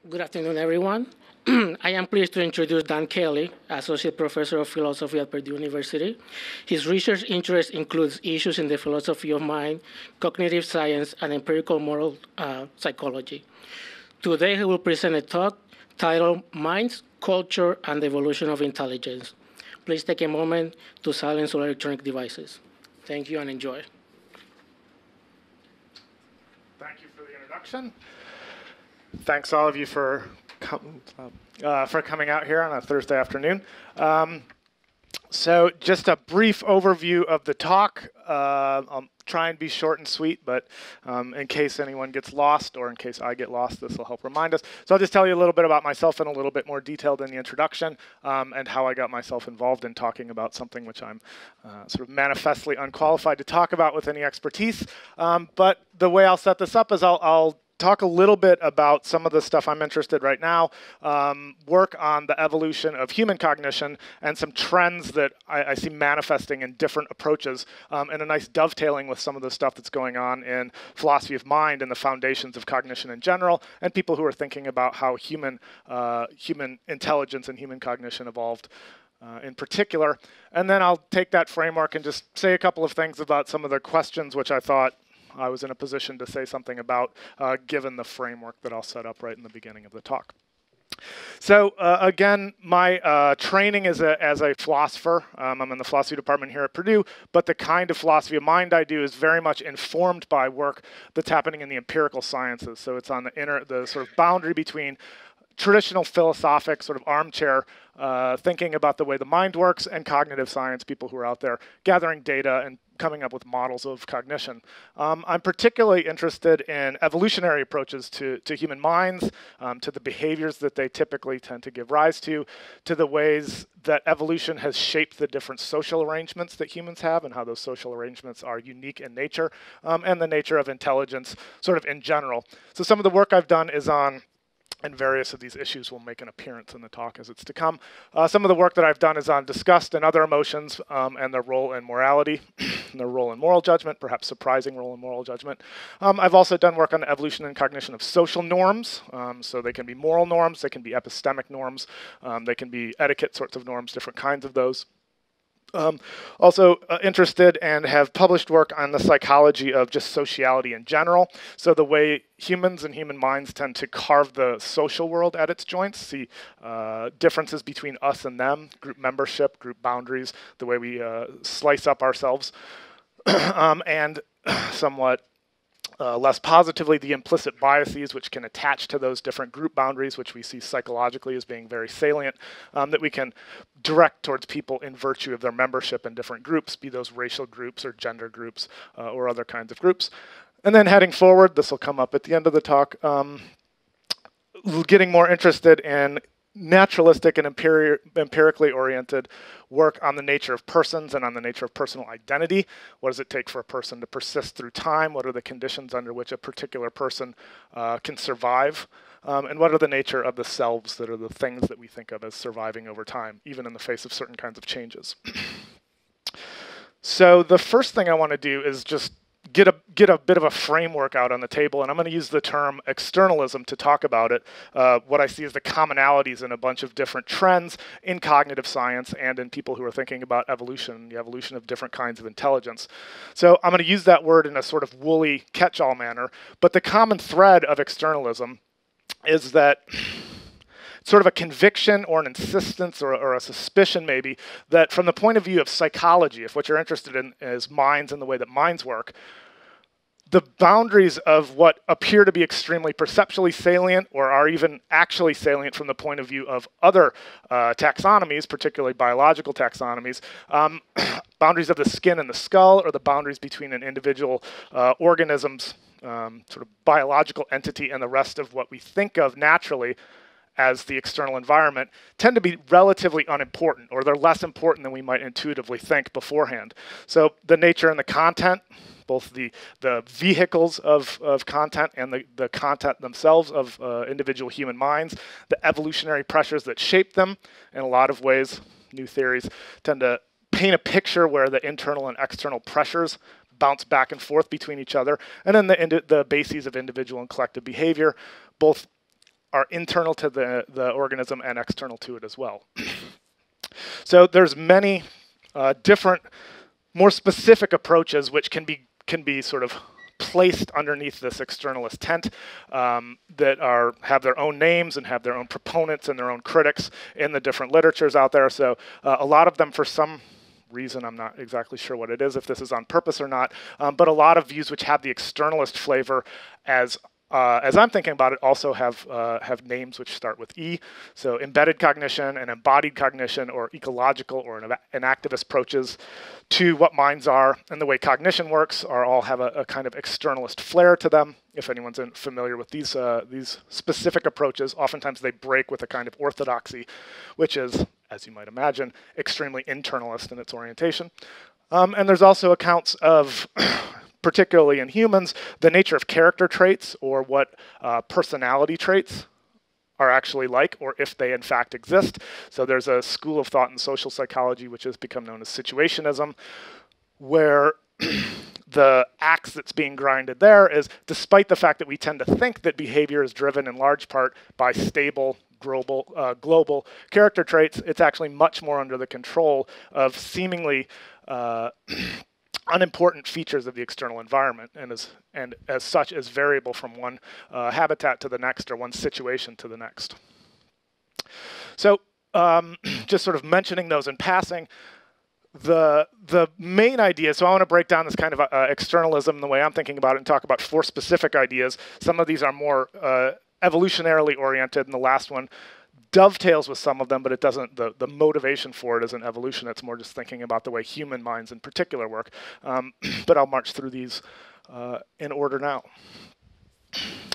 Good afternoon, everyone. I am pleased to introduce Dan Kelly, Associate Professor of Philosophy at Purdue University. His research interest includes issues in the philosophy of mind, cognitive science, and empirical moral psychology. Today, he will present a talk titled Minds, Culture, and the Evolution of Intelligence. Please take a moment to silence all electronic devices. Thank you and enjoy. Thank you for the introduction. Thanks all of you for coming out here on a Thursday afternoon. So just a brief overview of the talk. I'll try and be short and sweet, but in case anyone gets lost or in case I get lost, this will help remind us. So I'll just tell you a little bit about myself in a little bit more detail than the introduction and how I got myself involved in talking about something which I'm sort of manifestly unqualified to talk about with any expertise. But the way I'll set this up is I'll talk a little bit about some of the stuff I'm interested right now, work on the evolution of human cognition and some trends that I see manifesting in different approaches, and a nice dovetailing with some of the stuff that's going on in philosophy of mind and the foundations of cognition in general, and people who are thinking about how human intelligence and human cognition evolved in particular. And then I'll take that framework and just say a couple of things about some of the questions which I thought I was in a position to say something about, given the framework that I'll set up right in the beginning of the talk. So again, my training is as a philosopher. I'm in the philosophy department here at Purdue, but the kind of philosophy of mind I do is very much informed by work that's happening in the empirical sciences. So it's on the sort of boundary between traditional philosophic sort of armchair thinking about the way the mind works and cognitive science, people who are out there gathering data and coming up with models of cognition. I'm particularly interested in evolutionary approaches to human minds, to the behaviors that they typically tend to give rise to the ways that evolution has shaped the different social arrangements that humans have and how those social arrangements are unique in nature, and the nature of intelligence sort of in general. So some of the work I've done is on, and various of these issues will make an appearance in the talk as it's to come. Some of the work that I've done is on disgust and other emotions and their role in morality, and their role in moral judgment, perhaps surprising role in moral judgment. I've also done work on the evolution and cognition of social norms. So they can be moral norms, they can be epistemic norms, they can be etiquette sorts of norms, different kinds of those. Also interested and have published work on the psychology of just sociality in general. So the way humans and human minds tend to carve the social world at its joints, see differences between us and them, group membership, group boundaries, the way we slice up ourselves, and somewhat less positively, the implicit biases which can attach to those different group boundaries, which we see psychologically as being very salient, that we can direct towards people in virtue of their membership in different groups, be those racial groups or gender groups or other kinds of groups. And then heading forward, this will come up at the end of the talk, getting more interested in naturalistic and empirically oriented work on the nature of persons and on the nature of personal identity. What does it take for a person to persist through time? What are the conditions under which a particular person can survive? And what are the nature of the selves that are the things that we think of as surviving over time, even in the face of certain kinds of changes? So the first thing I want to do is just get a bit of a framework out on the table, and I'm going to use the term externalism to talk about it, what I see as the commonalities in a bunch of different trends in cognitive science and in people who are thinking about evolution, the evolution of different kinds of intelligence. So I'm going to use that word in a sort of woolly catch-all manner, but the common thread of externalism is that sort of a conviction or an insistence or a suspicion maybe that from the point of view of psychology, if what you're interested in is minds and the way that minds work, the boundaries of what appear to be extremely perceptually salient or are even actually salient from the point of view of other taxonomies, particularly biological taxonomies, boundaries of the skin and the skull, or the boundaries between an individual organism's sort of biological entity and the rest of what we think of naturally as the external environment, tend to be relatively unimportant, or they're less important than we might intuitively think beforehand. So the nature and the content, both the vehicles of content and the content themselves of individual human minds, the evolutionary pressures that shape them, in a lot of ways, new theories tend to paint a picture where the internal and external pressures bounce back and forth between each other, and then the bases of individual and collective behavior, both are internal to the organism and external to it as well. So there's many different, more specific approaches which can be sort of placed underneath this externalist tent that have their own names and have their own proponents and their own critics in the different literatures out there. So a lot of them, for some reason, I'm not exactly sure what it is, if this is on purpose or not, but a lot of views which have the externalist flavor as I'm thinking about it, also have names which start with E. So embedded cognition and embodied cognition, or ecological or enactivist approaches to what minds are and the way cognition works all have a kind of externalist flair to them. If anyone's familiar with these specific approaches, oftentimes they break with a kind of orthodoxy, which is, as you might imagine, extremely internalist in its orientation. And there's also accounts of particularly in humans, the nature of character traits, or what personality traits are actually like, or if they in fact exist. So there's a school of thought in social psychology which has become known as situationism, where the axe that's being grinded there is, despite the fact that we tend to think that behavior is driven in large part by stable, global character traits, it's actually much more under the control of seemingly unimportant features of the external environment, and as such is variable from one habitat to the next, or one situation to the next. So just sort of mentioning those in passing, the main idea, so I want to break down this kind of externalism the way I'm thinking about it and talk about 4 specific ideas. Some of these are more evolutionarily oriented, and the last one dovetails with some of them, but it doesn't, the motivation for it isn't evolution. It's more just thinking about the way human minds in particular work. But I'll march through these in order now.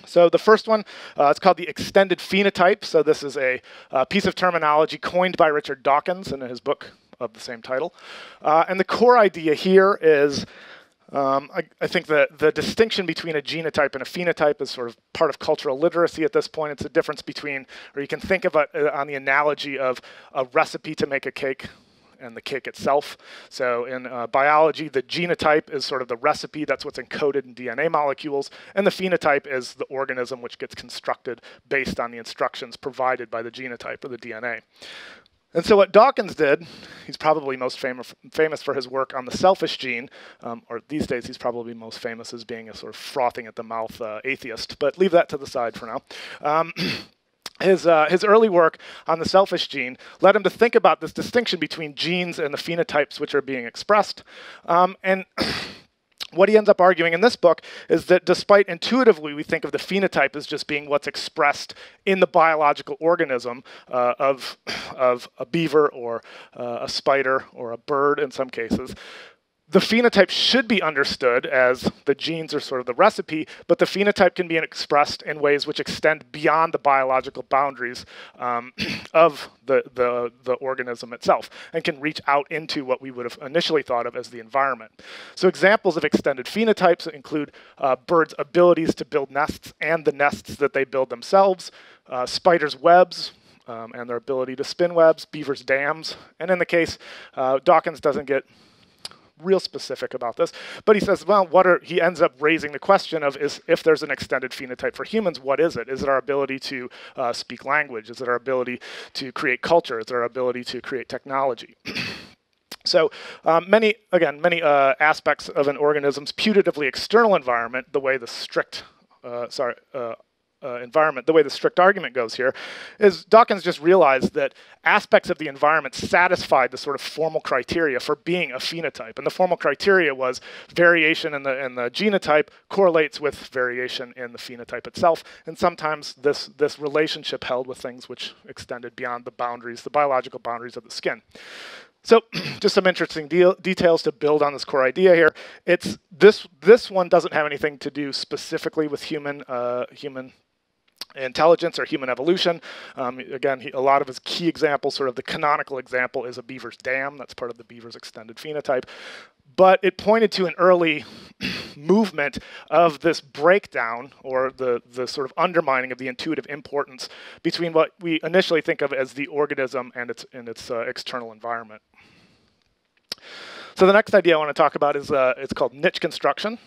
So the first one, it's called the extended phenotype. So this is a piece of terminology coined by Richard Dawkins in his book of the same title. And the core idea here is, I think the distinction between a genotype and a phenotype is sort of part of cultural literacy at this point. It's a difference between, or you can think of it on the analogy of a recipe to make a cake and the cake itself. So in biology, the genotype is sort of the recipe, that's what's encoded in DNA molecules, and the phenotype is the organism which gets constructed based on the instructions provided by the genotype or the DNA. And so what Dawkins did, he's probably most famous for his work on the selfish gene, or these days he's probably most famous as being a sort of frothing at the mouth atheist, but leave that to the side for now. His early work on the selfish gene led him to think about this distinction between genes and the phenotypes which are being expressed. And what he ends up arguing in this book is that despite intuitively we think of the phenotype as just being what's expressed in the biological organism of a beaver or a spider or a bird in some cases, the phenotype should be understood as the genes are sort of the recipe, but the phenotype can be expressed in ways which extend beyond the biological boundaries of the organism itself, and can reach out into what we would have initially thought of as the environment. So examples of extended phenotypes include birds' abilities to build nests and the nests that they build themselves, spiders' webs, and their ability to spin webs, beavers' dams, and in the case, Dawkins doesn't get real specific about this, but he says, well, he ends up raising the question of, if there's an extended phenotype for humans, what is it? Is it our ability to speak language? Is it our ability to create culture? Is it our ability to create technology? So many aspects of an organism's putatively external environment, the way the strict environment, the way the strict argument goes here, is Dawkins just realized that aspects of the environment satisfied the sort of formal criteria for being a phenotype. And the formal criteria was variation in the genotype correlates with variation in the phenotype itself. And sometimes this relationship held with things which extended beyond the boundaries, the biological boundaries of the skin. So just some interesting details to build on this core idea here. This one doesn't have anything to do specifically with human intelligence or human evolution. Again, a lot of his key examples, sort of the canonical example, is a beaver's dam. That's part of the beaver's extended phenotype. But it pointed to an early movement of this breakdown, or the sort of undermining of the intuitive importance between what we initially think of as the organism and its external environment. So the next idea I want to talk about is it's called niche construction.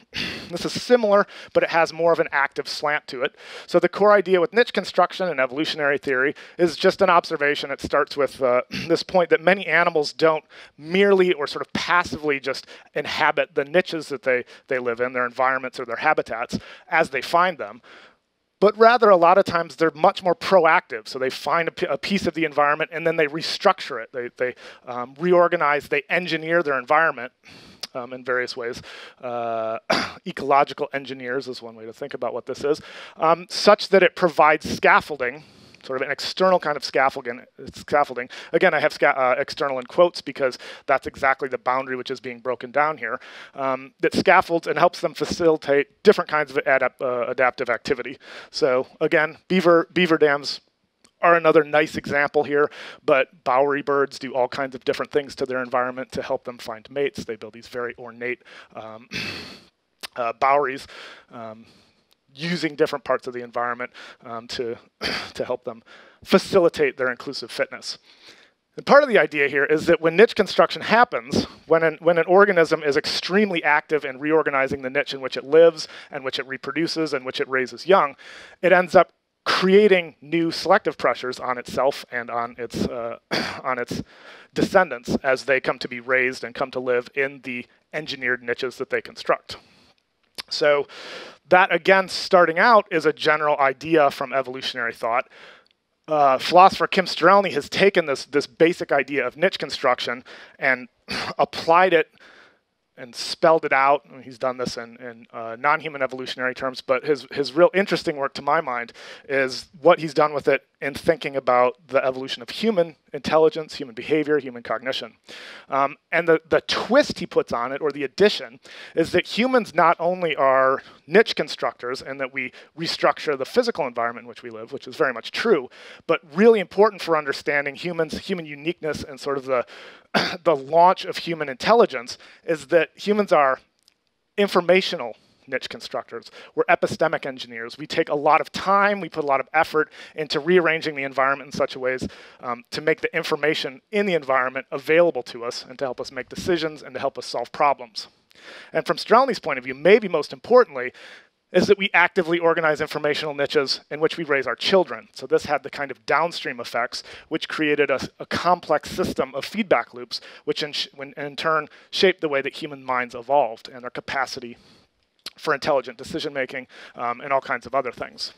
This is similar, but it has more of an active slant to it. So the core idea with niche construction in evolutionary theory is just an observation. It starts with this point that many animals don't merely or sort of passively just inhabit the niches that they live in, their environments or their habitats, as they find them. But rather, a lot of times, they're much more proactive. So they find a piece of the environment, and then they restructure it. They reorganize, they engineer their environment in various ways. Ecological engineers is one way to think about what this is, such that it provides scaffolding, sort of an external kind of scaffolding. Again, I have external in quotes because that's exactly the boundary which is being broken down here, that scaffolds and helps them facilitate different kinds of adaptive activity. So again, beaver dams are another nice example here, but Bowery birds do all kinds of different things to their environment to help them find mates. They build these very ornate Boweries, using different parts of the environment to help them facilitate their inclusive fitness. And part of the idea here is that when niche construction happens, when an organism is extremely active in reorganizing the niche in which it lives, and which it reproduces, and which it raises young, it ends up creating new selective pressures on itself and on its descendants as they come to be raised and come to live in the engineered niches that they construct. So that, again, starting out is a general idea from evolutionary thought. Philosopher Kim Sterelny has taken this basic idea of niche construction and applied it and spelled it out. He's done this in non-human evolutionary terms, but his real interesting work, to my mind, is what he's done with it in thinking about the evolution of human intelligence, human behavior, human cognition. And the twist he puts on it, or the addition, is that humans not only are niche constructors and that we restructure the physical environment in which we live, which is very much true, but really important for understanding human uniqueness and sort of the launch of human intelligence is that humans are informational niche constructors. We're epistemic engineers. We take a lot of time, we put a lot of effort into rearranging the environment in such a ways to make the information in the environment available to us and to help us make decisions and to help us solve problems. And from Sterelny's point of view, maybe most importantly, is that we actively organize informational niches in which we raise our children. So this had the kind of downstream effects which created a complex system of feedback loops, which in turn shaped the way that human minds evolved and their capacity for intelligent decision-making and all kinds of other things.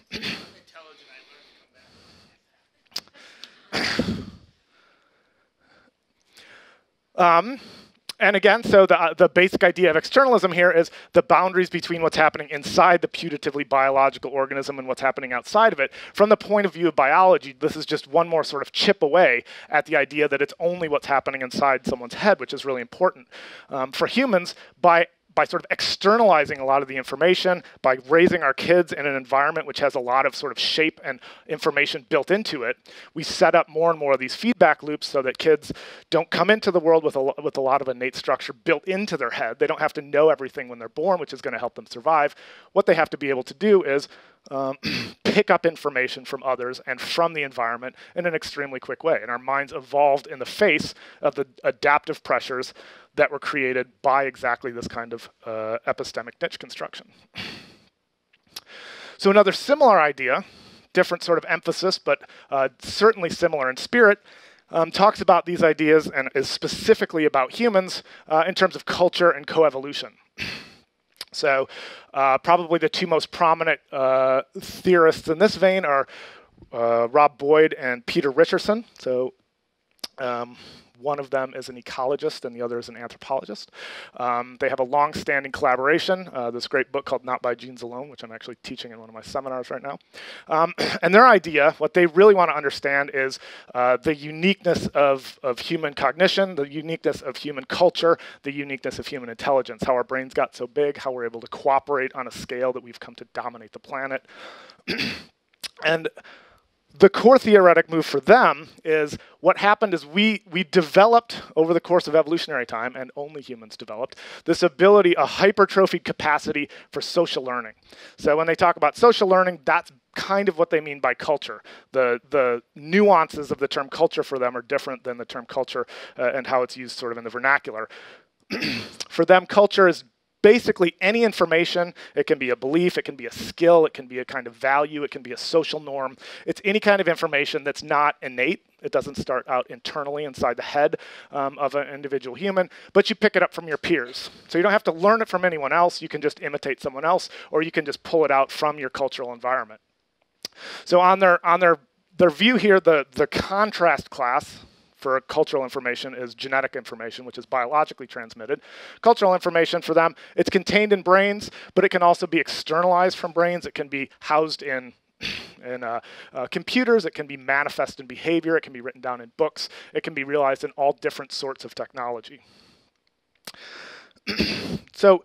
And again, so the basic idea of externalism here is the boundaries between what's happening inside the putatively biological organism and what's happening outside of it. From the point of view of biology, this is just one more sort of chip away at the idea that it's only what's happening inside someone's head, which is really important. For humans, by sort of externalizing a lot of the information, by raising our kids in an environment which has a lot of sort of shape and information built into it, we set up more and more of these feedback loops so that kids don't come into the world with a lot of innate structure built into their head. They don't have to know everything when they're born, which is going to help them survive. What they have to be able to do is pick up information from others and from the environment in an extremely quick way. And our minds evolved in the face of the adaptive pressures that were created by exactly this kind of epistemic niche construction. So another similar idea, different sort of emphasis, but certainly similar in spirit, talks about these ideas and is specifically about humans in terms of culture and coevolution. So probably the two most prominent theorists in this vein are Rob Boyd and Peter Richardson. So one of them is an ecologist and the other is an anthropologist. They have a long-standing collaboration, this great book called Not by Genes Alone, which I'm actually teaching in one of my seminars right now. And their idea, what they really want to understand is the uniqueness of human cognition, the uniqueness of human culture, the uniqueness of human intelligence, how our brains got so big, how we're able to cooperate on a scale that we've come to dominate the planet. And the core theoretic move for them is what happened is we developed over the course of evolutionary time, and only humans developed, this ability, a hypertrophied capacity for social learning. So when they talk about social learning, that's kind of what they mean by culture. The nuances of the term culture for them are different than the term culture and how it's used sort of in the vernacular. For them, culture is basically any information. It can be a belief, it can be a skill, it can be a kind of value, it can be a social norm. It's any kind of information that's not innate. It doesn't start out internally inside the head of an individual human, but you pick it up from your peers. So you don't have to learn it from anyone else. You can just imitate someone else, or you can just pull it out from your cultural environment. So on their view here, the contrast class for cultural information is genetic information, which is biologically transmitted. Cultural information for them, it's contained in brains, but it can also be externalized from brains. It can be housed in computers. It can be manifest in behavior. It can be written down in books. It can be realized in all different sorts of technology. So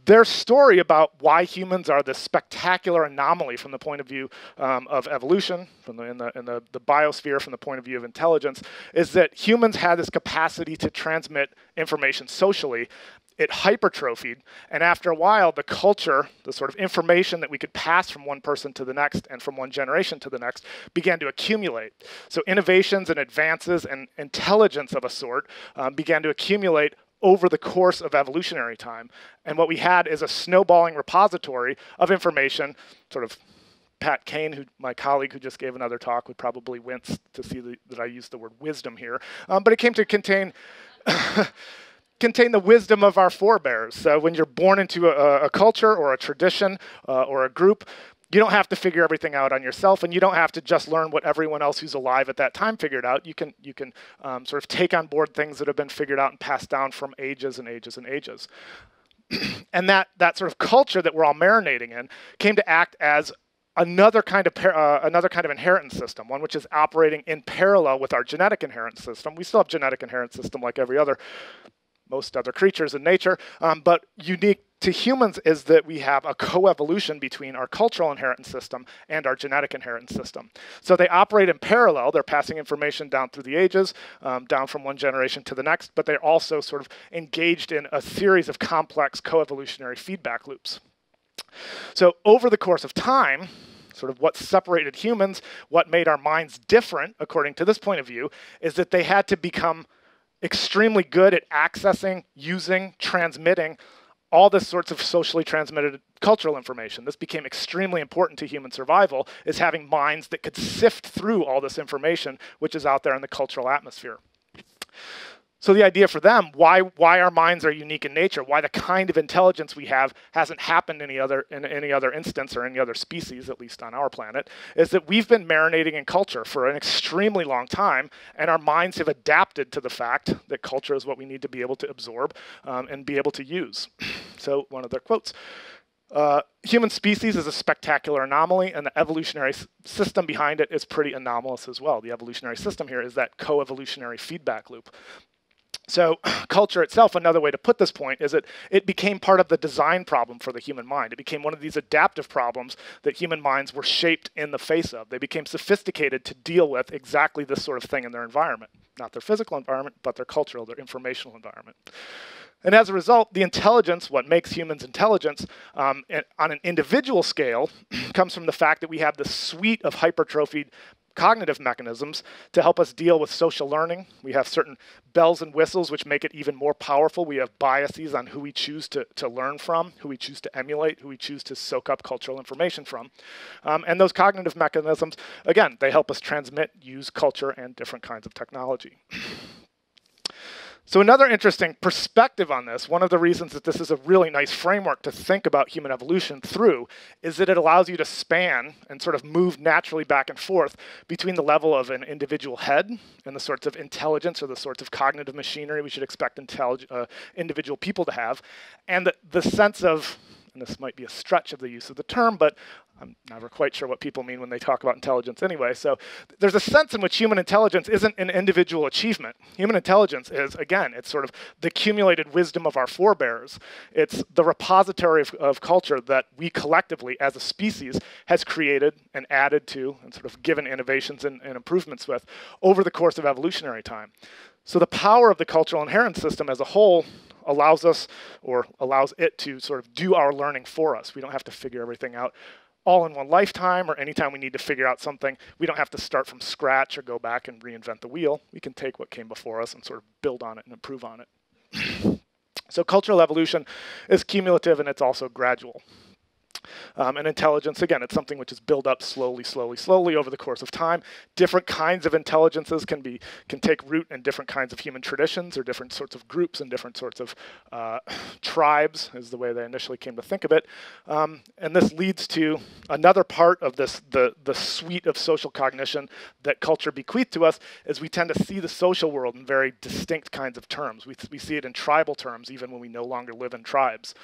their story about why humans are this spectacular anomaly from the point of view of evolution, from in the biosphere, from the point of view of intelligence, is that humans had this capacity to transmit information socially. It hypertrophied, and after a while, the culture, the sort of information that we could pass from one person to the next and from one generation to the next, began to accumulate. So innovations and advances and intelligence of a sort began to accumulate over the course of evolutionary time. And what we had is a snowballing repository of information. Sort of Pat Kane, my colleague who just gave another talk, would probably wince to see that I used the word wisdom here. But it came to contain the wisdom of our forebears. So when you're born into a culture or a tradition or a group, you don't have to figure everything out on yourself, and you don't have to just learn what everyone else who's alive at that time figured out. You can sort of take on board things that have been figured out and passed down from ages and ages and ages. And that sort of culture that we're all marinating in came to act as another kind of inheritance system, one which is operating in parallel with our genetic inheritance system. We still have genetic inheritance system like most other creatures in nature, but unique to humans is that we have a coevolution between our cultural inheritance system and our genetic inheritance system. So they operate in parallel. They're passing information down through the ages, down from one generation to the next, but they're also sort of engaged in a series of complex coevolutionary feedback loops. So over the course of time, sort of what separated humans, what made our minds different, according to this point of view, is that they had to become extremely good at accessing, using, transmitting all this sorts of socially transmitted cultural information. This became extremely important to human survival, is having minds that could sift through all this information which is out there in the cultural atmosphere. So the idea for them, why our minds are unique in nature, why the kind of intelligence we have hasn't happened in any other instance or any other species, at least on our planet, is that we've been marinating in culture for an extremely long time, and our minds have adapted to the fact that culture is what we need to be able to absorb and be able to use. So one of their quotes, human species is a spectacular anomaly, and the evolutionary system behind it is pretty anomalous as well. The evolutionary system here is that co-evolutionary feedback loop. So culture itself, another way to put this point, is that it became part of the design problem for the human mind. It became one of these adaptive problems that human minds were shaped in the face of. They became sophisticated to deal with exactly this sort of thing in their environment. Not their physical environment, but their cultural, their informational environment. And as a result, the intelligence, what makes humans intelligence, on an individual scale, comes from the fact that we have this suite of hypertrophied cognitive mechanisms to help us deal with social learning. We have certain bells and whistles which make it even more powerful. We have biases on who we choose to learn from, who we choose to emulate, who we choose to soak up cultural information from. And those cognitive mechanisms, again, they help us transmit, use culture and different kinds of technology. So another interesting perspective on this, one of the reasons that this is a really nice framework to think about human evolution through, is that it allows you to span and sort of move naturally back and forth between the level of an individual head and the sorts of intelligence or the sorts of cognitive machinery we should expect individual people to have, and the sense of, and this might be a stretch of the use of the term, but I'm never quite sure what people mean when they talk about intelligence anyway. So there's a sense in which human intelligence isn't an individual achievement. Human intelligence is, again, it's sort of the accumulated wisdom of our forebears. It's the repository of culture that we collectively, as a species, has created and added to and sort of given innovations and improvements with over the course of evolutionary time. So the power of the cultural inheritance system as a whole allows us, or allows it to sort of do our learning for us. We don't have to figure everything out all in one lifetime, or anytime we need to figure out something, we don't have to start from scratch or go back and reinvent the wheel. We can take what came before us and sort of build on it and improve on it. So cultural evolution is cumulative and it's also gradual. And intelligence, again, it's something which is built up slowly, slowly, slowly over the course of time. Different kinds of intelligences can take root in different kinds of human traditions or different sorts of groups and different sorts of tribes, is the way they initially came to think of it. And this leads to another part of this, the suite of social cognition that culture bequeathed to us, is we tend to see the social world in very distinct kinds of terms. We see it in tribal terms, even when we no longer live in tribes.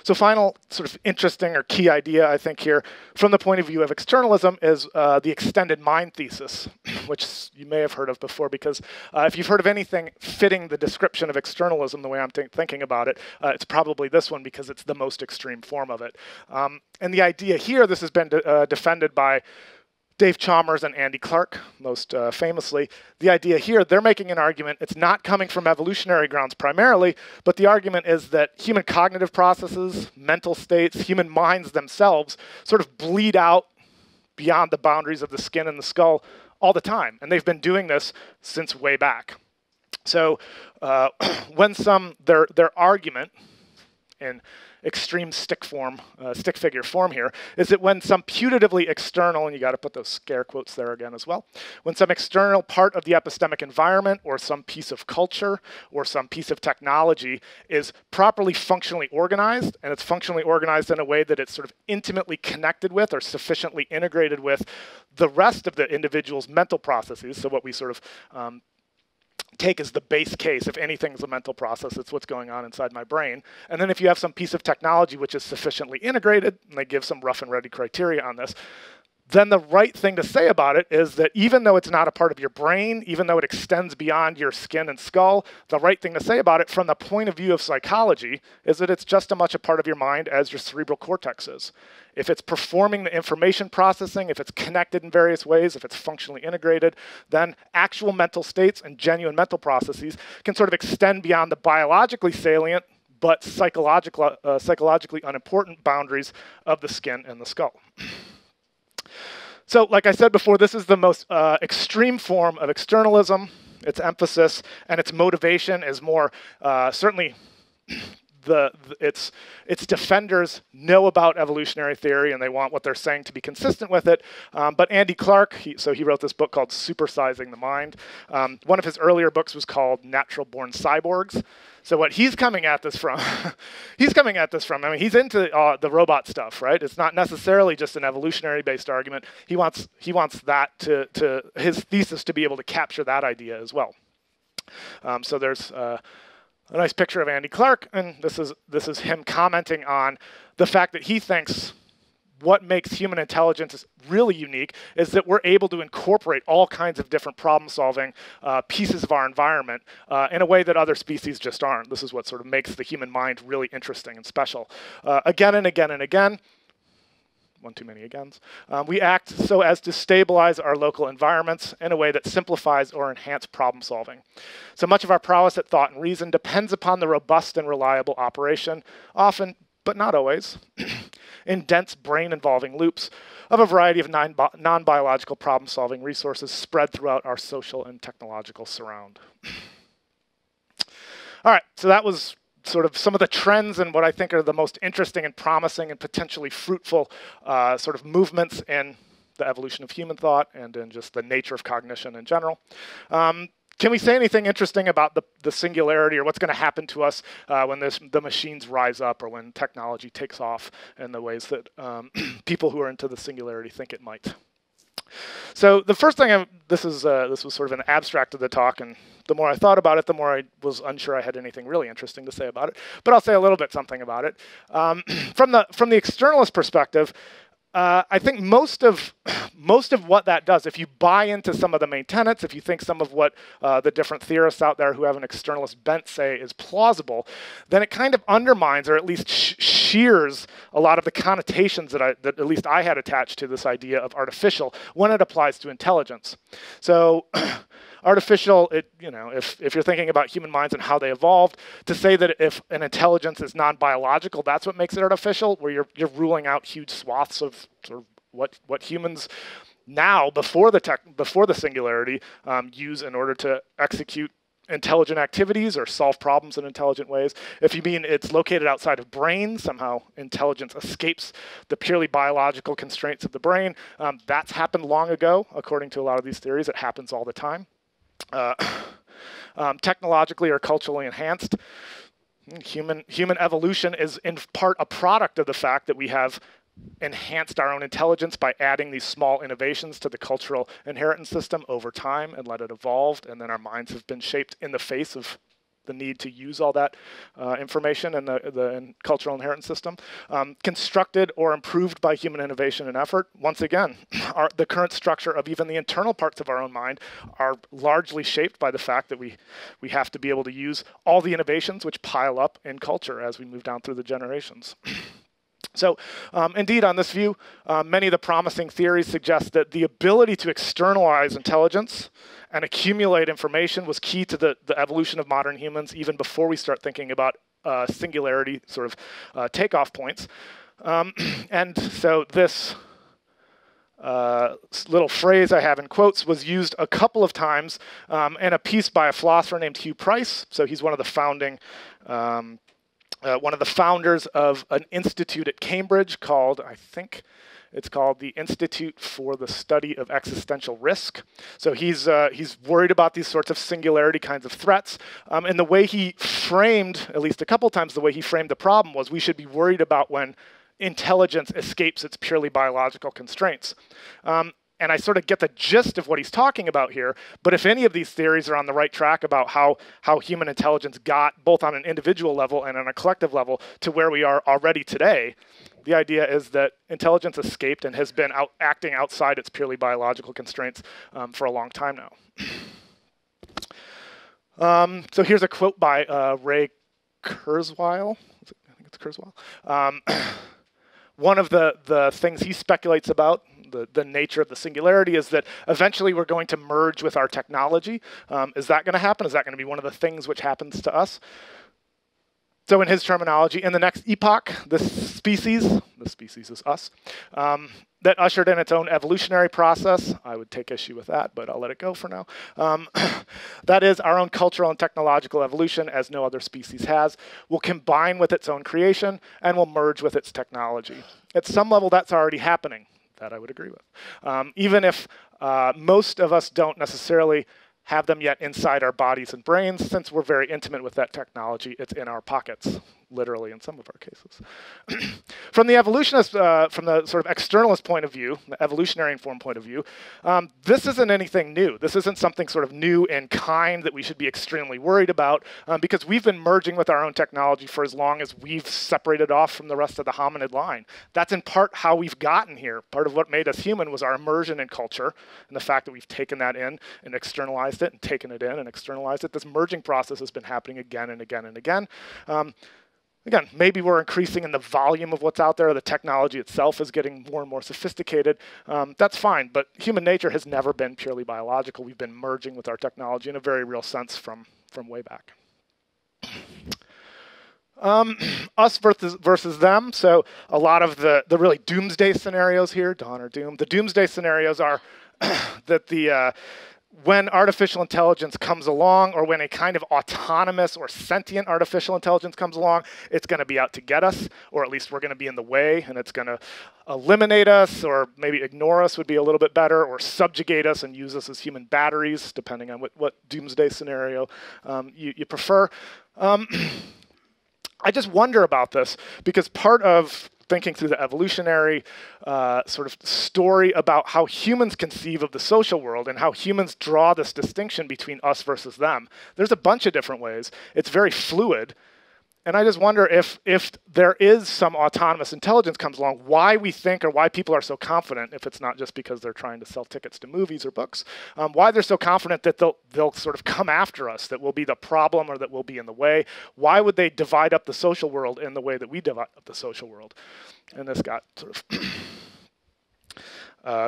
So final sort of interesting or key idea, I think, here, from the point of view of externalism, is the extended mind thesis, which you may have heard of before, because if you've heard of anything fitting the description of externalism the way I'm thinking about it, it's probably this one, because it's the most extreme form of it. And the idea here, this has been defended by Dave Chalmers and Andy Clark, most famously. The idea here, they're making an argument, it's not coming from evolutionary grounds primarily, but the argument is that human cognitive processes, mental states, human minds themselves sort of bleed out beyond the boundaries of the skin and the skull all the time. And they've been doing this since way back. So when their argument in extreme stick figure form here, is that when some putatively external, and you got to put those scare quotes there again as well, when some external part of the epistemic environment or some piece of culture or some piece of technology is properly functionally organized, and it's functionally organized in a way that it's sort of intimately connected with or sufficiently integrated with the rest of the individual's mental processes, so what we sort of take as the base case. If anything's a mental process, it's what's going on inside my brain. And then if you have some piece of technology which is sufficiently integrated, and they give some rough and ready criteria on this, then the right thing to say about it is that even though it's not a part of your brain, even though it extends beyond your skin and skull, the right thing to say about it from the point of view of psychology is that it's just as much a part of your mind as your cerebral cortex is. If it's performing the information processing, if it's connected in various ways, if it's functionally integrated, then actual mental states and genuine mental processes can sort of extend beyond the biologically salient but psychologically unimportant boundaries of the skin and the skull. So, like I said before, this is the most extreme form of externalism. Its emphasis and its motivation is more certainly its defenders know about evolutionary theory and they want what they're saying to be consistent with it. But Andy Clark, he wrote this book called Supersizing the Mind. One of his earlier books was called Natural Born Cyborgs. So what he's coming at this from, I mean, he's into the robot stuff, right? It's not necessarily just an evolutionary-based argument. He wants that to his thesis to be able to capture that idea as well. So there's a nice picture of Andy Clark, and this is him commenting on the fact that he thinks what makes human intelligence really unique is that we're able to incorporate all kinds of different problem-solving pieces of our environment in a way that other species just aren't. This is what sort of makes the human mind really interesting and special. Again and again and again, one too many agains, we act so as to stabilize our local environments in a way that simplifies or enhances problem solving. So much of our prowess at thought and reason depends upon the robust and reliable operation, often, but not always, in dense brain-involving loops of a variety of non-biological problem-solving resources spread throughout our social and technological surround. All right, so that was sort of some of the trends and what I think are the most interesting and promising and potentially fruitful sort of movements in the evolution of human thought and in just the nature of cognition in general. Can we say anything interesting about the singularity or what's going to happen to us when the machines rise up or when technology takes off in the ways that people who are into the singularity think it might? So the first thing, this was sort of an abstract of the talk, and the more I thought about it, the more I was unsure I had anything really interesting to say about it. But I'll say a little bit something about it. From the externalist perspective, I think most of what that does, if you buy into some of the main tenets, if you think some of what the different theorists out there who have an externalist bent say is plausible, then it kind of undermines or at least shears a lot of the connotations that at least I had attached to this idea of artificial when it applies to intelligence. So artificial, if you're thinking about human minds and how they evolved, to say that if an intelligence is non-biological, that's what makes it artificial, where you're ruling out huge swaths of sort of what humans now, before the singularity, use in order to execute intelligent activities or solve problems in intelligent ways. If you mean it's located outside of brains, somehow intelligence escapes the purely biological constraints of the brain, that's happened long ago, according to a lot of these theories. It happens all the time. Technologically or culturally enhanced. Human evolution is in part a product of the fact that we have enhanced our own intelligence by adding these small innovations to the cultural inheritance system over time and let it evolve, and then our minds have been shaped in the face of the need to use all that information in the cultural inheritance system. Constructed or improved by human innovation and effort. Once again, the current structure of even the internal parts of our own mind are largely shaped by the fact that we have to be able to use all the innovations which pile up in culture as we move down through the generations. So indeed, on this view, many of the promising theories suggest that the ability to externalize intelligence and accumulate information was key to the evolution of modern humans, even before we start thinking about singularity sort of takeoff points. And so this little phrase I have in quotes was used a couple of times in a piece by a philosopher named Hugh Price. So he's one of the founding one of the founders of an institute at Cambridge called, I think it's called the Institute for the Study of Existential Risk. So he's worried about these sorts of singularity kinds of threats. And the way he framed, at least a couple times, the way he framed the problem was we should be worried about when intelligence escapes its purely biological constraints. And I sort of get the gist of what he's talking about here, but if any of these theories are on the right track about how human intelligence got, both on an individual level and on a collective level, to where we are already today, the idea is that intelligence escaped and has been acting outside its purely biological constraints for a long time now. So here's a quote by Ray Kurzweil. I think it's Kurzweil. One of the things he speculates about, the nature of the singularity, is that eventually we're going to merge with our technology. Is that going to happen? Is that going to be one of the things which happens to us? So in his terminology, in the next epoch, the species is us, that ushered in its own evolutionary process. I would take issue with that, but I'll let it go for now. That is, our own cultural and technological evolution, as no other species has, will combine with its own creation and will merge with its technology. At some level, that's already happening. That I would agree with. Even if most of us don't necessarily have them yet inside our bodies and brains, since we're very intimate with that technology, it's in our pockets, literally in some of our cases. From the evolutionist, from the sort of externalist point of view, the evolutionary informed point of view, this isn't anything new. This isn't something sort of new in kind that we should be extremely worried about, because we've been merging with our own technology for as long as we've separated off from the rest of the hominid line. That's in part how we've gotten here. Part of what made us human was our immersion in culture and the fact that we've taken that in and externalized it and taken it in and externalized it. This merging process has been happening again and again and again. Again, maybe we're increasing in the volume of what's out there. The technology itself is getting more and more sophisticated. That's fine, but human nature has never been purely biological. We've been merging with our technology in a very real sense from way back. Us versus them. So a lot of the really doomsday scenarios here, dawn or doom. The doomsday scenarios are that when artificial intelligence comes along, or when a kind of autonomous or sentient artificial intelligence comes along, it's going to be out to get us, or at least we're going to be in the way, and it's going to eliminate us, or maybe ignore us would be a little bit better, or subjugate us and use us as human batteries, depending on what doomsday scenario you prefer. I just wonder about this, because part of thinking through the evolutionary sort of story about how humans conceive of the social world and how humans draw this distinction between us versus them. There's a bunch of different ways. It's very fluid. And I just wonder if there is some autonomous intelligence comes along, why we think, or why people are so confident, if it's not just because they're trying to sell tickets to movies or books, why they're so confident that they'll sort of come after us, that we'll be the problem or that we'll be in the way. Why would they divide up the social world in the way that we divide up the social world? And this got sort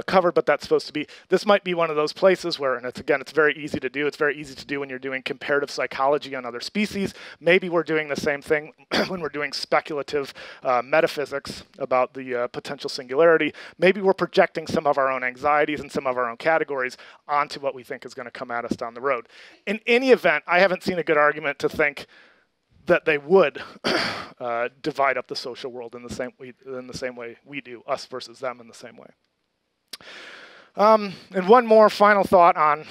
covered, but that's supposed to be, this might be one of those places where, and it's very easy to do. It's very easy to do when you're doing comparative psychology on other species. Maybe we're doing the same thing when we're doing speculative metaphysics about the potential singularity. Maybe we're projecting some of our own anxieties and some of our own categories onto what we think is going to come at us down the road. In any event, I haven't seen a good argument to think that they would divide up the social world in the same way we do, us versus them in the same way. And one more final thought on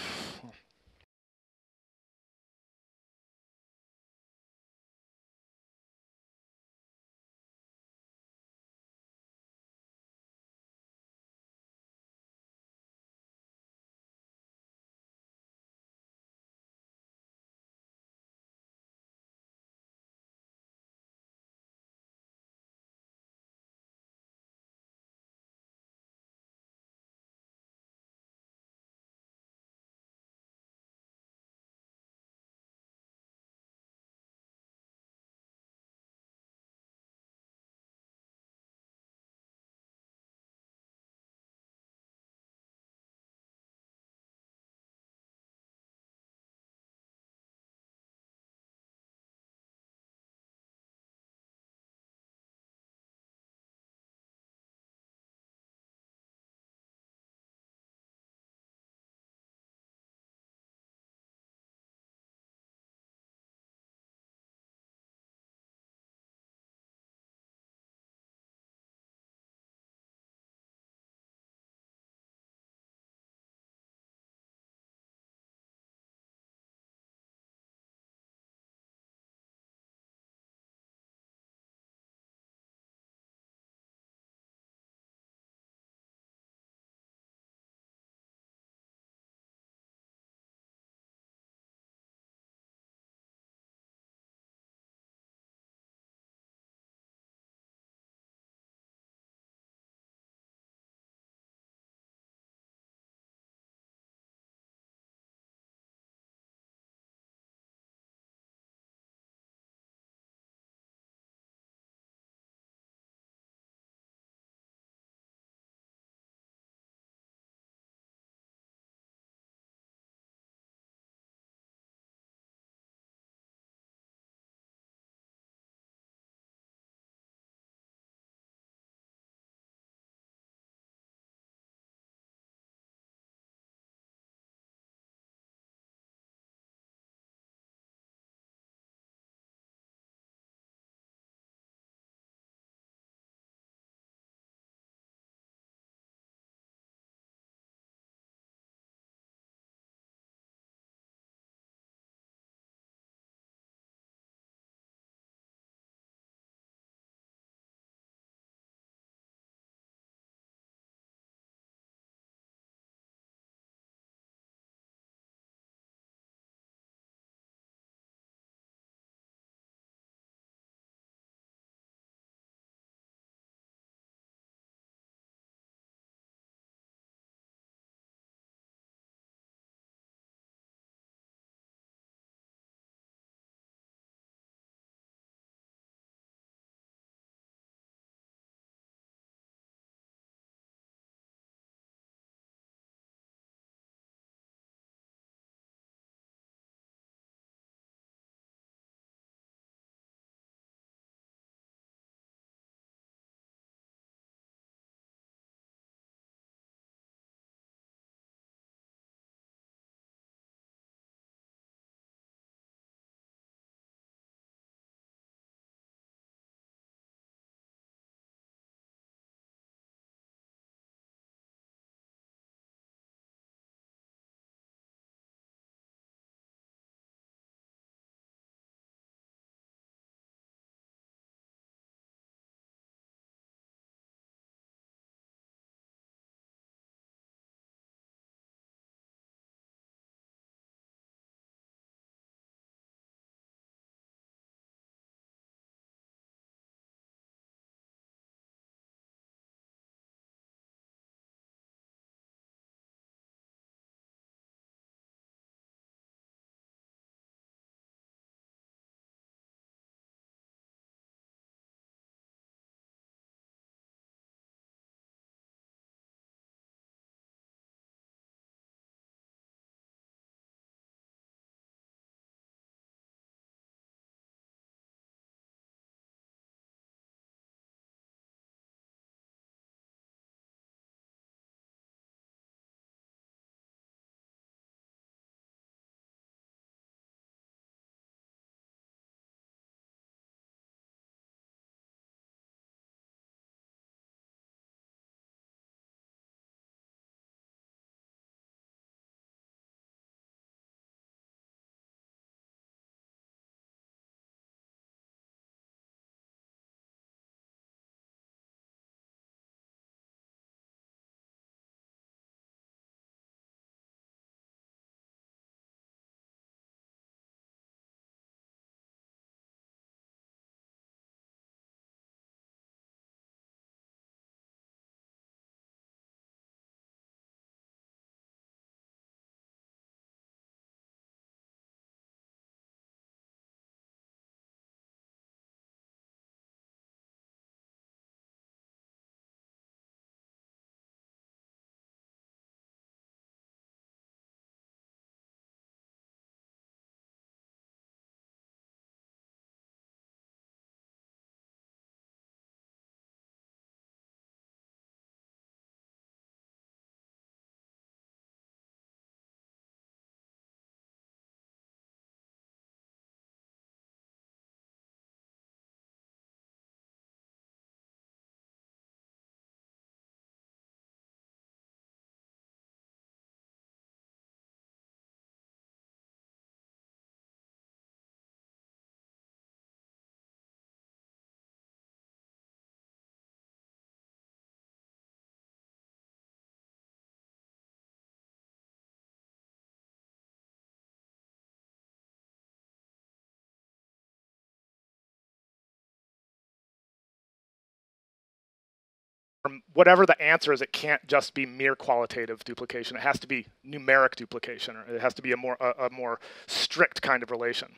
whatever the answer is, it can't just be mere qualitative duplication. It has to be numeric duplication, or it has to be a more strict kind of relation.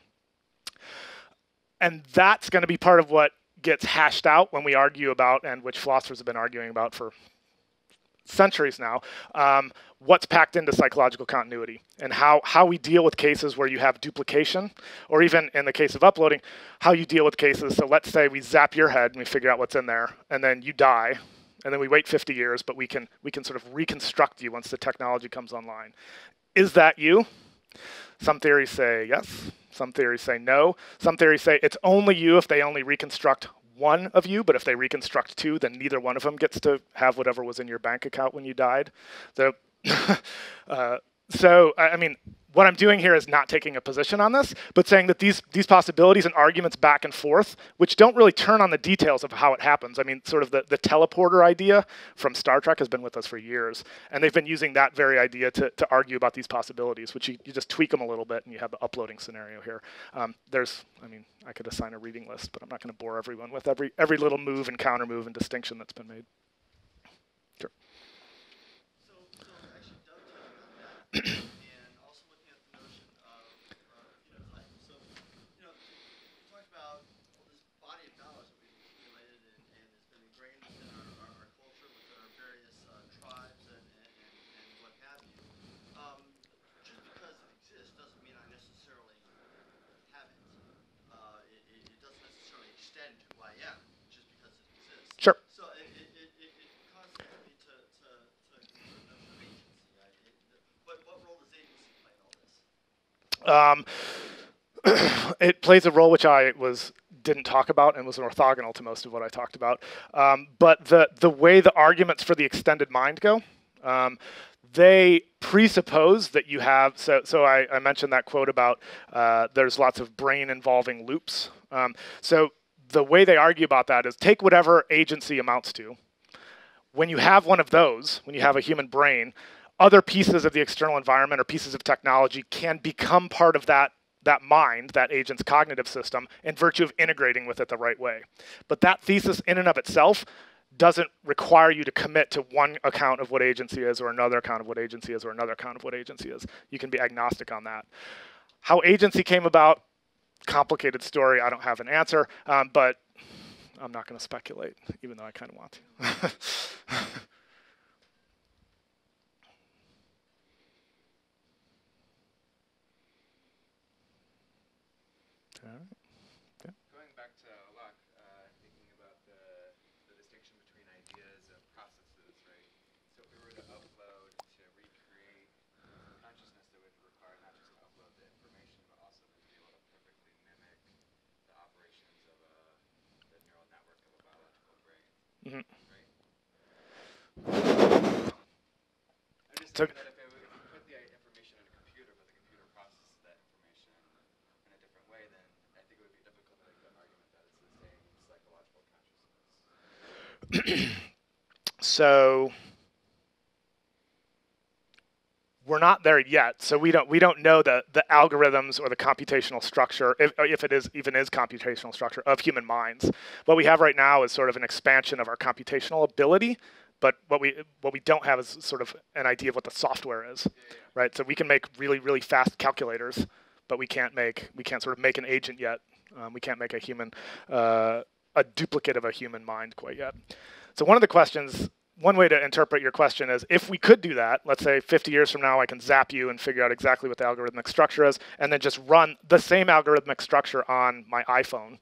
And that's going to be part of what gets hashed out when we argue about, and which philosophers have been arguing about for centuries now, what's packed into psychological continuity, and how we deal with cases where you have duplication, or even in the case of uploading, how you deal with cases. So let's say we zap your head and we figure out what's in there, and then you die, and then we wait 50 years, but we can sort of reconstruct you once the technology comes online. Is that you? Some theories say yes. Some theories say no. Some theories say it's only you if they only reconstruct one of you, but if they reconstruct two, then neither one of them gets to have whatever was in your bank account when you died. So, I mean, what I'm doing here is not taking a position on this, but saying that these possibilities and arguments back and forth, which don't really turn on the details of how it happens. I mean, sort of the teleporter idea from Star Trek has been with us for years, and they've been using that very idea to argue about these possibilities, which you just tweak them a little bit, and you have the uploading scenario here. I mean, I could assign a reading list, but I'm not going to bore everyone with every little move and counter move and distinction that's been made. Sure. So actually dovetailing on that, and also looking at the notion of phenotype. So, you talked about this body of knowledge that we've accumulated and has been ingrained within our culture, within our various tribes and what have you. Just because it exists doesn't mean I necessarily have it. It doesn't necessarily extend to who I am just because it exists. Sure. So it causes me to consider the notion of agency. What role does agency play in all this? It plays a role which I didn't talk about and was orthogonal to most of what I talked about. But the way the arguments for the extended mind go, they presuppose that you have, so I mentioned that quote about there's lots of brain involving loops. So the way they argue about that is take whatever agency amounts to. When you have one of those, when you have a human brain, other pieces of the external environment or pieces of technology can become part of that mind, that agent's cognitive system, in virtue of integrating with it the right way. But that thesis in and of itself doesn't require you to commit to one account of what agency is, or another account of what agency is, or another account of what agency is. You can be agnostic on that. How agency came about, complicated story. I don't have an answer, but I'm not going to speculate, even though I kind of want to. Going back to Locke, thinking about the distinction between ideas and processes, right? So if we were to upload to recreate consciousness, it would require not just to upload the information, but also to be able to perfectly mimic the operations of the neural network of a biological brain, right? I'm just thinking that if we put the information in a computer, but the computer processes that information in a different way, then I think it would be difficult to make the argument that it's the same psychological consciousness. So we're not there yet. So we don't know the algorithms or the computational structure, if it even is computational structure of human minds. What we have right now is sort of an expansion of our computational ability. But what we don't have is sort of an idea of what the software is, right? So we can make really, really fast calculators, but we can't sort of make an agent yet. We can't make a duplicate of a human mind quite yet. So one way to interpret your question is, if we could do that, let's say 50 years from now, I can zap you and figure out exactly what the algorithmic structure is, and then just run the same algorithmic structure on my iPhone.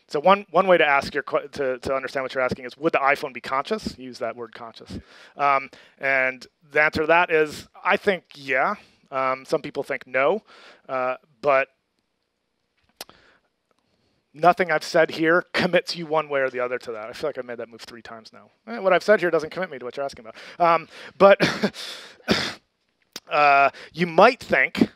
So one way to ask to understand what you're asking is, would the iPhone be conscious? Use that word, conscious. And the answer to that is, I think, yeah. Some people think no, but nothing I've said here commits you one way or the other to that. I feel like I've made that move 3 times now. What I've said here doesn't commit me to what you're asking about. But you might think,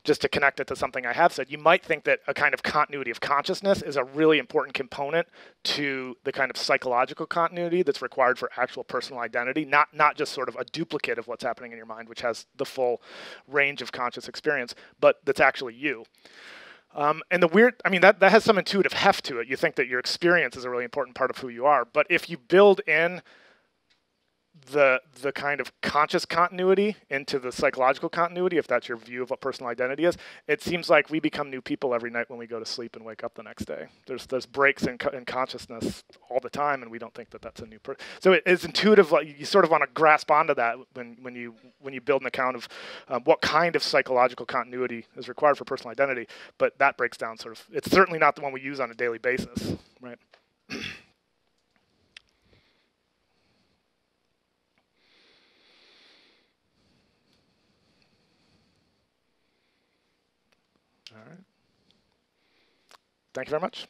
just to connect it to something I have said, you might think that a kind of continuity of consciousness is a really important component to the kind of psychological continuity that's required for actual personal identity, not just sort of a duplicate of what's happening in your mind, which has the full range of conscious experience, but that's actually you. And the weird, I mean, that has some intuitive heft to it. You think that your experience is a really important part of who you are, but if you build in the kind of conscious continuity into the psychological continuity, if that's your view of what personal identity is, it seems like we become new people every night when we go to sleep and wake up the next day. There's breaks in consciousness all the time, and we don't think that that's a new person. So it's intuitive. Like you sort of want to grasp onto that when you build an account of what kind of psychological continuity is required for personal identity. But that breaks down sort of. It's certainly not the one we use on a daily basis, right? All right. Thank you very much.